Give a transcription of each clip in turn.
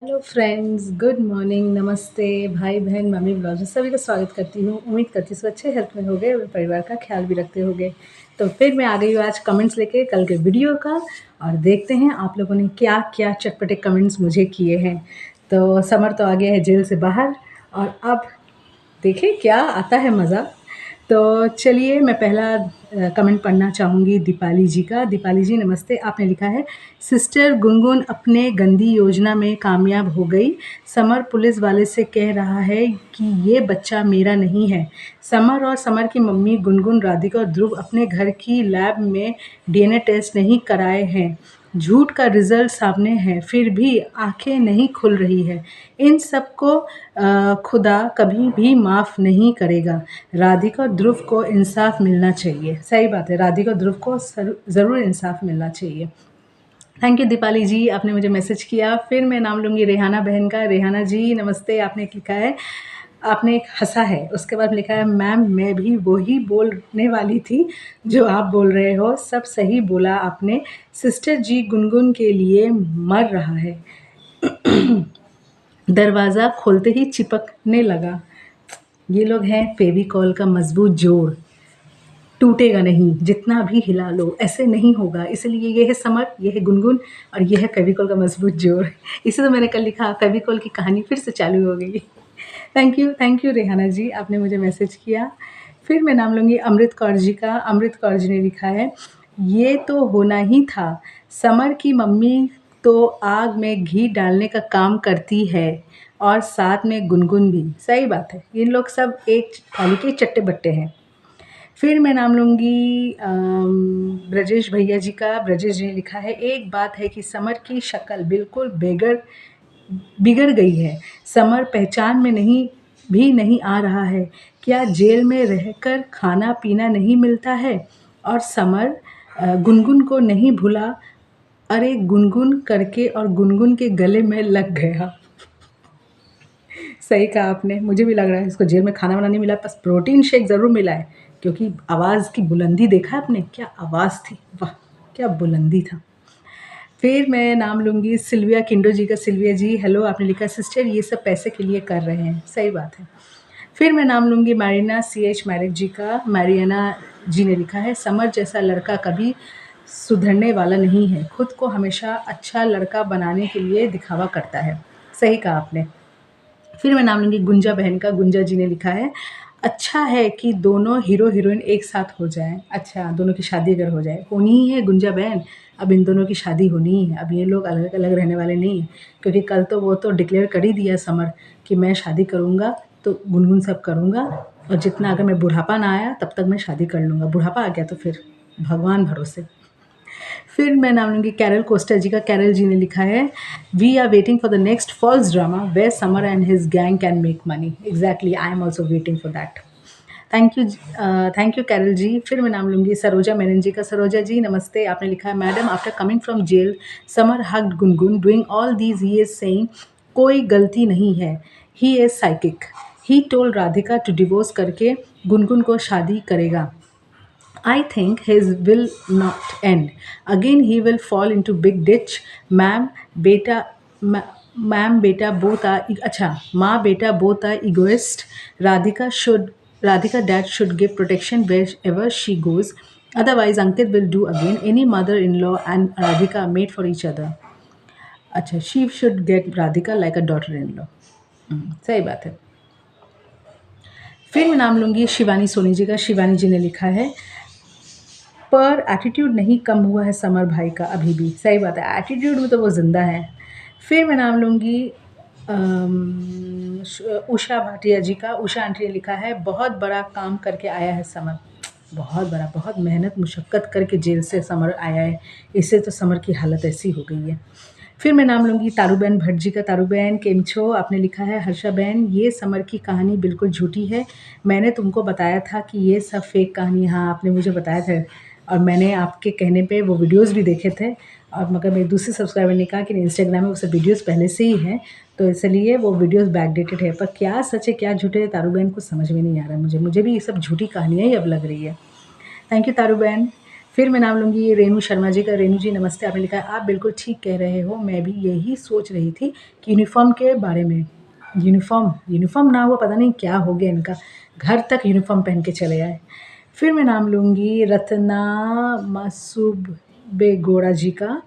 Hello friends, good morning, नमस्ते भाई बहन, मम्मी ब्लॉग में सभी का स्वागत करती हूँ। उम्मीद करती हूँ सब अच्छे हेल्थ में होंगे और परिवार का ख्याल भी रखते होंगे। तो फिर मैं आ गई हूँ आज कमेंट्स लेके कल के वीडियो का, और देखते हैं आप लोगों ने क्या क्या चटपटे कमेंट्स मुझे किए हैं। तो समर तो आ गया है जेल से बाहर, और अब देखिए क्या आता है मज़ा। तो चलिए मैं पहला कमेंट पढ़ना चाहूँगी दीपाली जी का। दीपाली जी नमस्ते। आपने लिखा है, सिस्टर गुनगुन अपने गंदी योजना में कामयाब हो गई। समर पुलिस वाले से कह रहा है कि ये बच्चा मेरा नहीं है। समर और समर की मम्मी गुनगुन, राधिका और ध्रुव अपने घर की लैब में डीएनए टेस्ट नहीं कराए हैं। झूठ का रिजल्ट सामने है, फिर भी आंखें नहीं खुल रही है। इन सबको खुदा कभी भी माफ़ नहीं करेगा। राधिका और ध्रुव को इंसाफ मिलना चाहिए। सही बात है, राधिका और ध्रुव को ज़रूर इंसाफ मिलना चाहिए। थैंक यू दीपाली जी, आपने मुझे मैसेज किया। फिर मैं नाम लूँगी रेहाना बहन का। रेहाना जी नमस्ते। आपने लिखा है, आपने एक हंसा है, उसके बाद लिखा है, मैम मैं भी वही बोलने वाली थी जो आप बोल रहे हो। सब सही बोला आपने। सिस्टर जी गुनगुन के लिए मर रहा है। दरवाज़ा खोलते ही चिपकने लगा। ये लोग हैं फेविकॉल का मजबूत जोड़, टूटेगा नहीं, जितना भी हिला लो ऐसे नहीं होगा। इसलिए ये है समर, ये है गुनगुन, और ये है फेविकॉल का मजबूत जोड़। इसे तो मैंने कल लिखा, फेविकॉल की कहानी फिर से चालू हो गई। थैंक यू रेहाना जी, आपने मुझे मैसेज किया। फिर मैं नाम लूँगी अमृत कौर जी का। अमृत कौर जी ने लिखा है, ये तो होना ही था। समर की मम्मी तो आग में घी डालने का काम करती है, और साथ में गुनगुन भी। सही बात है, ये लोग सब एक थाली के चट्टे बट्टे हैं। फिर मैं नाम लूँगी ब्रजेश भैया जी का। ब्रजेश जी ने लिखा है, एक बात है कि समर की शक्ल बिल्कुल बिगड़ गई है। समर पहचान में नहीं आ रहा है। क्या जेल में रहकर खाना पीना नहीं मिलता है? और समर गुनगुन को नहीं भूला। अरे गुनगुन करके और गुनगुन के गले में लग गया। सही कहा आपने, मुझे भी लग रहा है इसको जेल में खाना वाना नहीं मिला, बस प्रोटीन शेक ज़रूर मिला है। क्योंकि आवाज़ की बुलंदी देखा आपने, क्या आवाज़ थी, वाह क्या बुलंदी था। फिर मैं नाम लूँगी सिल्विया किंडो जी का। सिल्विया जी हेलो, आपने लिखा, सिस्टर ये सब पैसे के लिए कर रहे हैं। सही बात है। फिर मैं नाम लूँगी मैरिना CH मैरिक जी का। मैरियाना जी ने लिखा है, समर जैसा लड़का कभी सुधरने वाला नहीं है, खुद को हमेशा अच्छा लड़का बनाने के लिए दिखावा करता है। सही कहा आपने। फिर मैं नाम लूँगी गुंजा बहन का। गुंजा जी ने लिखा है, अच्छा है कि दोनों हीरो हीरोइन एक साथ हो जाएं। अच्छा, दोनों की शादी अगर हो जाए, होनी ही है गुंजा बहन। अब इन दोनों की शादी होनी ही है, अब ये लोग अलग अलग रहने वाले नहीं हैं। क्योंकि कल तो वो तो डिक्लेयर कर ही दिया समर कि मैं शादी करूँगा तो गुनगुन सब करूँगा, और जितना अगर मैं बुढ़ापा ना आया तब तक मैं शादी कर लूँगा, बुढ़ापा आ गया तो फिर भगवान भरोसे। फिर मैं नाम लूँगी कैरल कोस्टा जी का। कैरल जी ने लिखा है, we are waiting for the next falls drama where Summer and his gang can make money. Exactly, I am also waiting for that. Thank you Carol ji. फिर मैं नाम लूँगी सरोजा मेनन जी का। सरोजा जी नमस्ते। आपने लिखा है, madam after coming from jail Samar hugged Gungun doing all these he is saying कोई गलती नहीं है, he is psychic. He told Radhika to divorce करके गुनगुन को शादी करेगा। I think his will not end. Again, he will fall into big ditch. Ma'am, beta, ma'am, beta both are अच्छा, माँ बेटा both are egoist. Radhika dad should give protection wherever she goes. Otherwise, Ankit will do again. Any mother-in-law and Radhika are made for each other. अच्छा, she should get Radhika like a daughter-in-law. सही बात है। फिर मैं नाम लूँगी शिवानी सोनी जी का। शिवानी जी ने लिखा है, पर एटीट्यूड नहीं कम हुआ है समर भाई का अभी भी। सही बात है, एटीट्यूड में तो वो ज़िंदा है। फिर मैं नाम लूँगी उषा भाटिया जी का। उषा आंटी ने लिखा है, बहुत बड़ा काम करके आया है समर। बहुत बड़ा, बहुत मेहनत मुशक्क़त करके जेल से समर आया है, इससे तो समर की हालत ऐसी हो गई है। फिर मैं नाम लूँगी तारूबेन भट्ट जी का। तारूबेन केम छो। आपने लिखा है, हर्षा बहन ये समर की कहानी बिल्कुल झूठी है। मैंने तुमको बताया था कि ये सब फेक कहानी। हाँ, आपने मुझे बताया था, और मैंने आपके कहने पे वो वीडियोस भी देखे थे। और मगर मेरे दूसरे सब्सक्राइबर ने कहा कि इंस्टाग्राम में वो सब वीडियोस पहले से ही हैं, तो इसलिए वो वीडियोस बैकडेटेड है। पर क्या सच है क्या झूठे है तारू बहन, कुछ समझ में नहीं आ रहा है मुझे भी ये सब झूठी कहानियाँ ही अब लग रही है। थैंक यू तारू बहन। फिर मैं नाम लूँगी रेणु शर्मा जी का। रेणु जी नमस्ते, आपने लिखा है आप बिल्कुल ठीक कह रहे हो, मैं भी यही सोच रही थी कि यूनिफ़ॉर्म के बारे में। यूनिफ़ॉर्म ना हुआ, पता नहीं क्या हो गया इनका, घर तक यूनिफ़ॉर्म पहन के चले आए। फिर मैं नाम लूँगी रत्ना मसुबेगोड़ा जी का।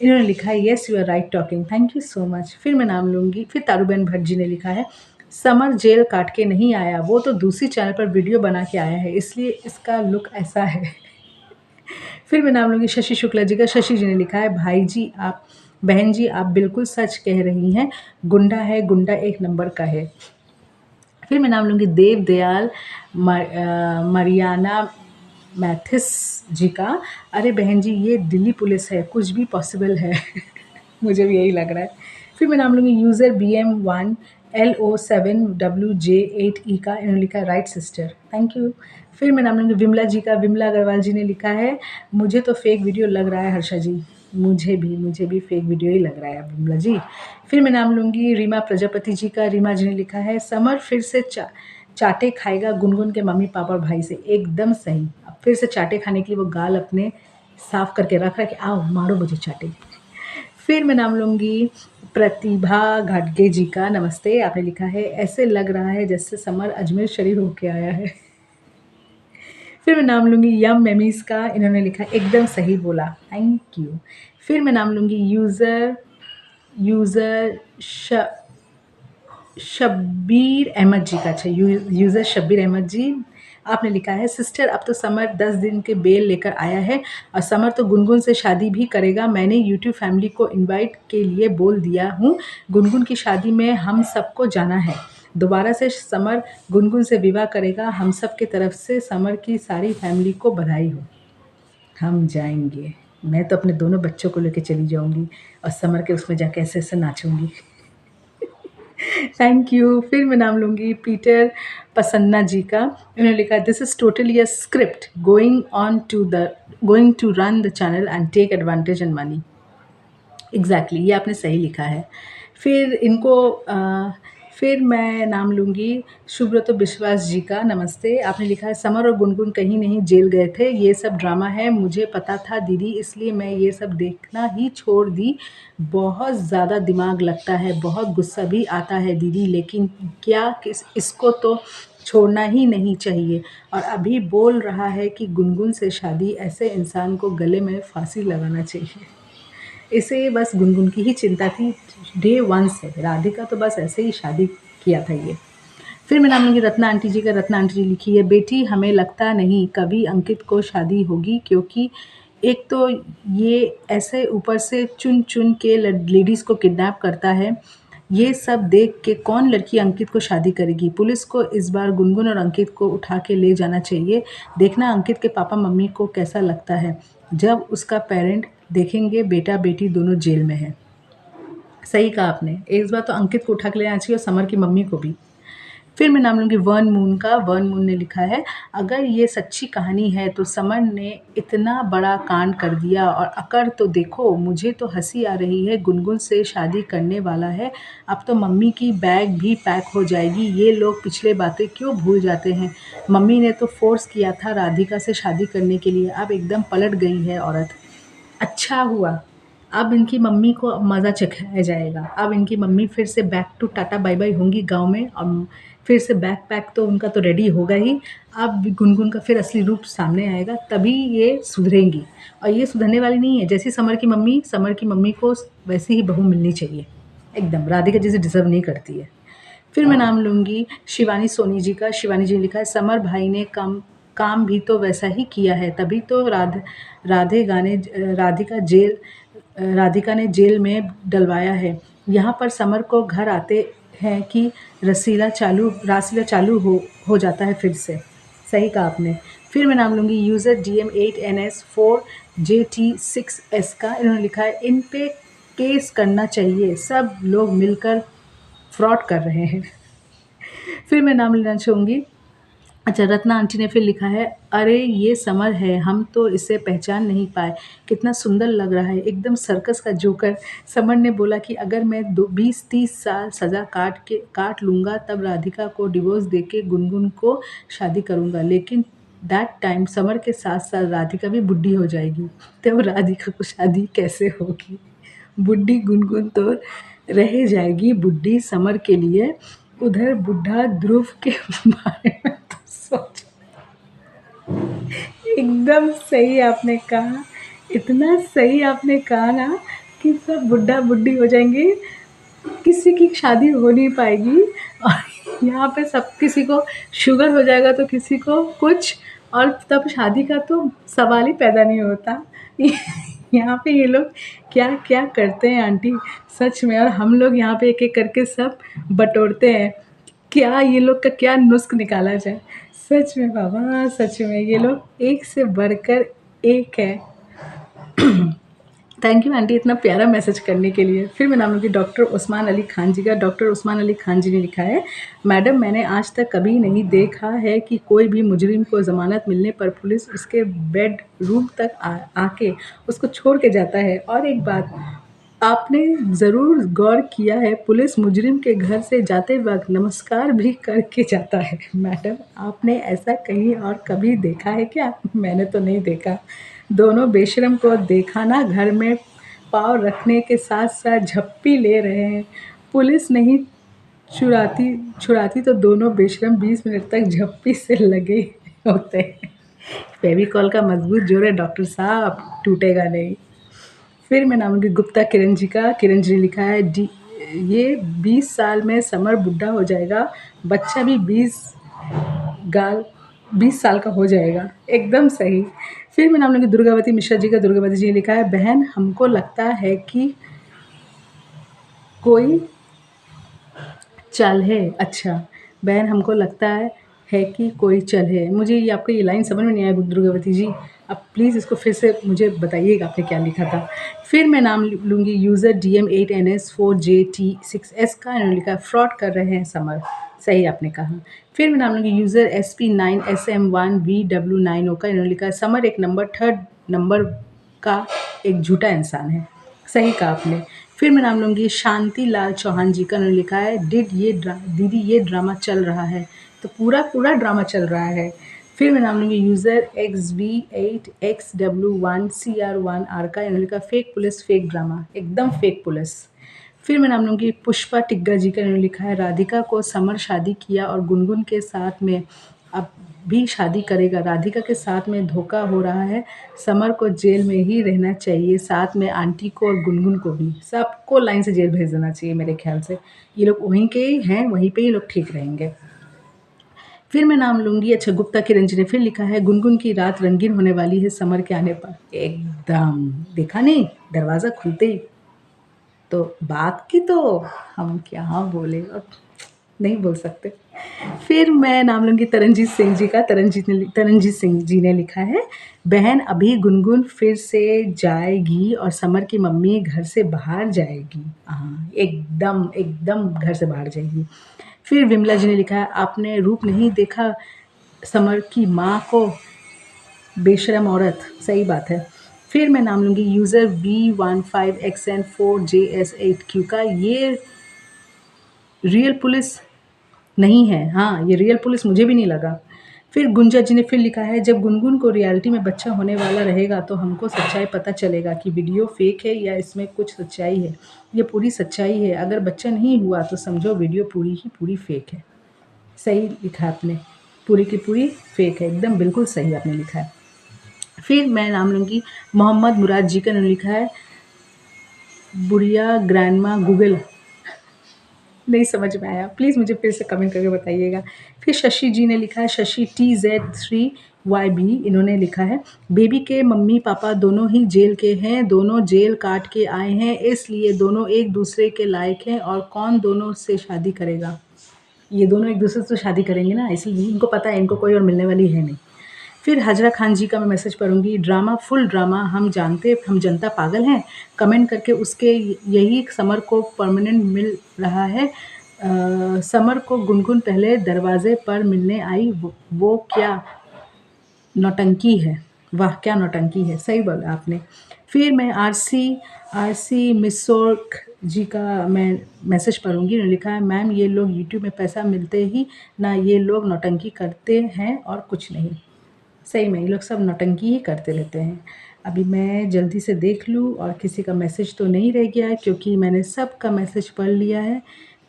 इन्होंने लिखा है yes you are right talking, thank you so much. फिर मैं नाम लूँगी, फिर तारूबेन भट्ट जी ने लिखा है समर जेल काट के नहीं आया, वो तो दूसरी चैनल पर वीडियो बना के आया है, इसलिए इसका लुक ऐसा है। फिर मैं नाम लूँगी शशि शुक्ला जी का। शशि जी ने लिखा है भाई जी आप, बहन जी आप बिल्कुल सच कह रही हैं, गुंडा है, गुंडा एक नंबर का है। फिर मैं नाम लूँगी देव दयाल मरियाना मैथिस जी का। अरे बहन जी ये दिल्ली पुलिस है, कुछ भी पॉसिबल है। मुझे भी यही लग रहा है। फिर मैं नाम लूँगी यूज़र BM1LO7WJ8E का। इन्होंने लिखा है राइट सिस्टर, थैंक यू। फिर मैं नाम लूँगी विमला जी का। विमला अग्रवाल जी ने लिखा है मुझे तो फेक वीडियो लग रहा है हर्षा जी। मुझे भी फेक वीडियो ही लग रहा है विमला जी। फिर मैं नाम लूँगी रीमा प्रजापति जी का। रीमा जी ने लिखा है समर फिर से चाटे खाएगा गुनगुन के मम्मी पापा और भाई से। एकदम सही, अब फिर से चाटे खाने के लिए वो गाल अपने साफ करके रख रहा है कि आओ मारो मुझे चाटे। फिर मैं नाम लूँगी प्रतिभा घाटगे जी का। नमस्ते, आपने लिखा है ऐसे लग रहा है जैसे समर अजमेर शरीफ होके आया है। फिर मैं नाम लूँगी यम मेमीज़ का। इन्होंने लिखा एकदम सही बोला, थैंक यू। फिर मैं नाम लूँगी यूज़र शब्बीर अहमद जी का। अच्छा, यूज़र शब्बीर अहमद जी, आपने लिखा है सिस्टर अब तो समर 10 दिन के बेल लेकर आया है और समर तो गुनगुन से शादी भी करेगा। मैंने यूट्यूब फैमिली को इनवाइट के लिए बोल दिया हूँ, गुनगुन की शादी में हम सबको जाना है। दोबारा से समर गुनगुन से विवाह करेगा, हम सब की तरफ से समर की सारी फैमिली को बधाई हो। हम जाएंगे, मैं तो अपने दोनों बच्चों को लेकर चली जाऊंगी और समर के उसमें जाके ऐसे ऐसे नाचूंगी। Thank you. फिर मैं नाम लूँगी पीटर पसन्ना जी का। उन्होंने लिखा this is totally a script going to run the channel and take advantage and money. Exactly, ये आपने सही लिखा है। फिर फिर मैं नाम लूँगी सुब्रतो विश्वास जी का। नमस्ते, आपने लिखा है समर और गुनगुन कहीं नहीं जेल गए थे, ये सब ड्रामा है, मुझे पता था दीदी, इसलिए मैं ये सब देखना ही छोड़ दी। बहुत ज़्यादा दिमाग लगता है, बहुत गुस्सा भी आता है दीदी, लेकिन क्या इसको तो छोड़ना ही नहीं चाहिए। और अभी बोल रहा है कि गुनगुन से शादी, ऐसे इंसान को गले में फांसी लगाना चाहिए। इसे बस गुनगुन की ही चिंता थी डे वन से, राधिका तो बस ऐसे ही शादी किया था ये। फिर मैं नाम लूँगी रत्ना आंटी जी का। रत्ना आंटी जी लिखी है बेटी हमें लगता नहीं कभी अंकित को शादी होगी, क्योंकि एक तो ये ऐसे ऊपर से चुन चुन के लेडीज़ को किडनैप करता है। ये सब देख के कौन लड़की अंकित को शादी करेगी। पुलिस को इस बार गुनगुन और अंकित को उठा के ले जाना चाहिए। देखना अंकित के पापा मम्मी को कैसा लगता है जब उसका पेरेंट देखेंगे बेटा बेटी दोनों जेल में है। सही कहा आपने, इस बार तो अंकित को उठा के ले आना चाहिए और समर की मम्मी को भी। फिर मैं नाम लूँगी वर्न मून का। वर्न मून ने लिखा है अगर ये सच्ची कहानी है तो समर ने इतना बड़ा कांड कर दिया, और अकर तो देखो, मुझे तो हंसी आ रही है, गुनगुन से शादी करने वाला है, अब तो मम्मी की बैग भी पैक हो जाएगी। ये लोग पिछले बातें क्यों भूल जाते हैं। मम्मी ने तो फोर्स किया था राधिका से शादी करने के लिए, अब एकदम पलट गई है औरत। अच्छा हुआ, अब इनकी मम्मी को अब मज़ा चखाया जाएगा। अब इनकी मम्मी फिर से back to tata bye bye होंगी गाँव में, और फिर से बैग पैक तो उनका तो रेडी होगा ही। अब गुनगुन का फिर असली रूप सामने आएगा, तभी ये सुधरेंगी। और ये सुधरने वाली नहीं है, जैसी समर की मम्मी को वैसी ही बहू मिलनी चाहिए, एकदम राधिका जैसे डिज़र्व नहीं करती है। फिर मैं नाम लूँगी शिवानी सोनी जी का। शिवानी जी ने लिखा है समर भाई ने काम भी तो वैसा ही किया है, तभी तो राधिका ने जेल में डलवाया है। यहाँ पर समर को घर आते हैं कि रासलीला चालू हो जाता है फिर से। सही कहा आपने। फिर मैं नाम लूँगी यूज़र DM8NS4JT6S का। इन्होंने लिखा है इन पे केस करना चाहिए, सब लोग मिलकर फ्रॉड कर रहे हैं। फिर मैं नाम लेना चाहूँगी, अच्छा, रत्ना आंटी ने फिर लिखा है अरे ये समर है, हम तो इसे पहचान नहीं पाए, कितना सुंदर लग रहा है, एकदम सर्कस का जोकर। समर ने बोला कि अगर मैं 20-30 साल सज़ा काट लूँगा तब राधिका को डिवोर्स देके गुनगुन को शादी करूँगा, लेकिन दैट टाइम समर के साथ साथ राधिका भी बुढ़ी हो जाएगी, तब राधिका को शादी कैसे होगी? बुढ़ी गुनगुन तो रह जाएगी बुढ़ी समर के लिए, उधर बुढ़ा ध्रुव के बारे में तो सोच। एकदम सही आपने कहा, इतना सही आपने कहा ना कि सब बुढ़ा बुढ़ी हो जाएंगे, किसी की शादी हो नहीं पाएगी, और यहाँ पे सब किसी को शुगर हो जाएगा तो किसी को कुछ, और तब शादी का तो सवाल ही पैदा नहीं होता। यहाँ पे ये लोग क्या क्या करते हैं आंटी, सच में। और हम लोग यहाँ पे एक एक करके सब बटोरते हैं, क्या ये लोग का क्या नुस्ख निकाला जाए। सच में बाबा, सच में ये लोग एक से बढ़कर एक है। थैंक यू आंटी इतना प्यारा मैसेज करने के लिए। फिर मैं नाम लूँगी डॉक्टर उस्मान अली खान जी का। डॉक्टर उस्मान अली खान जी ने लिखा है, मैडम मैंने आज तक कभी नहीं देखा है कि कोई भी मुजरिम को ज़मानत मिलने पर पुलिस उसके बेड रूम तक आके उसको छोड़ के जाता है। और एक बात आपने ज़रूर गौर किया है, पुलिस मुजरिम के घर से जाते वक्त नमस्कार भी करके जाता है। मैडम आपने ऐसा कहीं और कभी देखा है क्या? मैंने तो नहीं देखा। दोनों बेशरम को देखा ना घर में पाँव रखने के साथ साथ झप्पी ले रहे हैं। पुलिस नहीं छुड़ाती छुड़ाती तो दोनों बेशरम 20 मिनट तक झप्पी से लगे होते हैं। फेविकॉल का मजबूत जोड़ है डॉक्टर साहब, टूटेगा नहीं। फिर मैं नाम लूँगी गुप्ता किरण जी का। किरण जी ने लिखा है, ये 20 साल में समर बुढ़ा हो जाएगा, बच्चा भी 20 साल का हो जाएगा। एकदम सही। फिर मैं नाम लूँगी दुर्गावती मिश्रा जी का। दुर्गावती जी ने लिखा है, बहन हमको लगता है कि कोई चल है। अच्छा, बहन हमको लगता है कि कोई चल है। मुझे ये आपका ये लाइन समझ में नहीं आया दुर्गावती जी, आप प्लीज़ इसको फिर से मुझे बताइएगा आपने क्या लिखा था। फिर मैं नाम लूँगी यूज़र DM8NS4JT6S का। इन्होंने लिखा है, फ्रॉड कर रहे हैं समर। सही आपने कहा। फिर मैं नाम लूँगी यूज़र SP9SM1VW9O का। इन्होंने लिखा है, समर एक नंबर, थर्ड नंबर का एक झूठा इंसान है। सही कहा आपने। फिर मैं नाम लूँगी शांति लाल चौहान जी का। उन्होंने लिखा है, दीदी ये ड्रामा चल रहा है। तो पूरा ड्रामा चल रहा है। फिर मैं नाम लूँगी यूज़र XV8XW1CR1R का। इन्होंने लिखा, फेक पुलिस फेक ड्रामा, एकदम फेक पुलिस। फिर मैं नाम लूँगी पुष्पा टिग्गा जी का। इन्होंने लिखा है, राधिका को समर शादी किया और गुनगुन के साथ में अब भी शादी करेगा। राधिका के साथ में धोखा हो रहा है, समर को जेल में ही रहना चाहिए, साथ में आंटी को और गुनगुन को भी। सबको लाइन से जेल भेज देना चाहिए मेरे ख्याल से। ये लोग वहीं के ही हैं, वहीं पे ही लोग ठीक रहेंगे। फिर मैं नाम लूँगी, अच्छा गुप्ता किरण जी ने फिर लिखा है, गुनगुन की रात रंगीन होने वाली है समर के आने पर। एकदम देखा नहीं, दरवाज़ा खुलते ही तो बात की, तो हम क्या बोले, अब नहीं बोल सकते। फिर मैं नाम लूँगी तरनजीत सिंह जी का। तरनजीत सिंह जी ने लिखा है, बहन अभी गुनगुन फिर से जाएगी और समर की मम्मी घर से बाहर जाएगी। हाँ, एकदम एकदम घर से बाहर जाएगी। फिर विमला जी ने लिखा है, आपने रूप नहीं देखा समर की माँ को, बेशरम औरत। सही बात है। फिर मैं नाम लूँगी यूज़र B15XN4JS8Q का। ये रियल पुलिस नहीं है। हाँ, ये रियल पुलिस मुझे भी नहीं लगा। फिर गुंजा जी ने फिर लिखा है, जब गुनगुन को रियलिटी में बच्चा होने वाला रहेगा तो हमको सच्चाई पता चलेगा कि वीडियो फेक है या इसमें कुछ सच्चाई है। ये पूरी सच्चाई है, अगर बच्चा नहीं हुआ तो समझो वीडियो पूरी ही पूरी फेक है। सही लिखा आपने, पूरी की पूरी फेक है, एकदम बिल्कुल सही आपने लिखा है। फिर मैं नाम लूँगी मोहम्मद मुराद जी का। उन्होंने लिखा है, बुढ़िया ग्रैंडमा गूगल। नहीं समझ में आया, प्लीज़ मुझे फिर से कमेंट करके बताइएगा। फिर शशि जी ने लिखा है, शशि TZ3YB। इन्होंने लिखा है, बेबी के मम्मी पापा दोनों ही जेल के हैं, दोनों जेल काट के आए हैं, इसलिए दोनों एक दूसरे के लायक हैं और कौन दोनों से शादी करेगा। ये दोनों एक दूसरे से शादी करेंगे ना, इसलिए इनको पता है इनको कोई और मिलने वाली है नहीं। फिर हजरा खान जी का मैं मैसेज पढ़ूंगी, ड्रामा फुल ड्रामा, हम जनता पागल हैं, कमेंट करके उसके यही समर को परमानेंट मिल रहा है। समर को गुनगुन पहले दरवाजे पर मिलने आई, वो क्या नौटंकी है। वाह क्या नौटंकी है, सही बोला आपने। फिर मैं आरसी मिसोर्क जी का मैं मैसेज पढ़ूंगी। उन्होंने लिखा है, मैम ये लोग यूट्यूब में पैसा मिलते ही ना, ये लोग नौटंकी करते हैं और कुछ नहीं। सही में ये लोग सब नौटंकी ही करते रहते हैं। अभी मैं जल्दी से देख लूँ और किसी का मैसेज तो नहीं रह गया है क्योंकि मैंने सबका मैसेज पढ़ लिया है,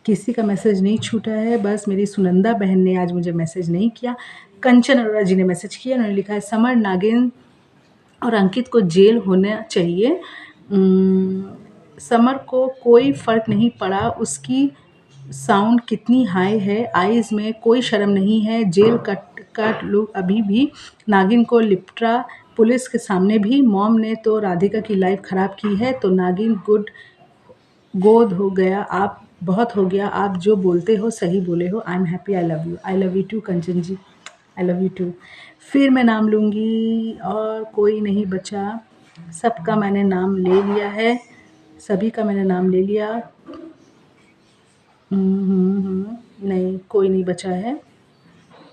किसी का मैसेज नहीं छूटा है। बस मेरी सुनंदा बहन ने आज मुझे मैसेज नहीं किया। कंचन अरोड़ा जी ने मैसेज किया, उन्होंने लिखा है समर, नागिन और अंकित को जेल होना चाहिए। समर को कोई फ़र्क नहीं पड़ा, उसकी साउंड कितनी हाई है, आइज़ में कोई शर्म नहीं है, जेल कट लो अभी भी। नागिन को लिपटा पुलिस के सामने भी। मॉम ने तो राधिका की लाइफ ख़राब की है, तो नागिन गोद हो गया, आप बहुत हो गया, आप जो बोलते हो सही बोले हो। I am happy, I love you too Kanchan ji, I love you too. फिर मैं नाम लूँगी और कोई नहीं बचा, सबका मैंने नाम ले लिया है, सभी का मैंने नाम ले लिया। नहीं, कोई नहीं बचा है।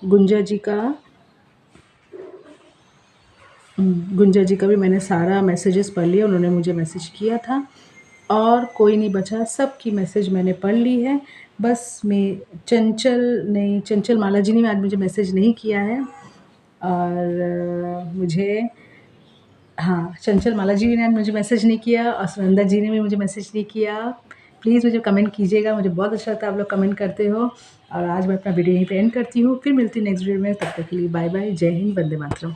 गुंजा जी का गुंजा जी का भी मैंने सारा मैसेजेस पढ़ लिया, उन्होंने मुझे मैसेज किया था। और कोई नहीं बचा, सबकी मैसेज मैंने पढ़ ली है। बस मैं चंचल माला जी ने आज मुझे मैसेज नहीं किया है। और मुझे हाँ, चंचल माला जी ने मुझे मैसेज नहीं किया और सुनंदा जी ने भी मुझे मैसेज नहीं किया। प्लीज़ मुझे कमेंट कीजिएगा, मुझे बहुत अच्छा लगता है आप लोग कमेंट करते हो। और आज मैं अपना वीडियो यहीं पे एंड करती हूँ, फिर मिलती हूँ नेक्स्ट वीडियो में, तब तक के लिए बाय बाय, जय हिंद, वंदे मातरम।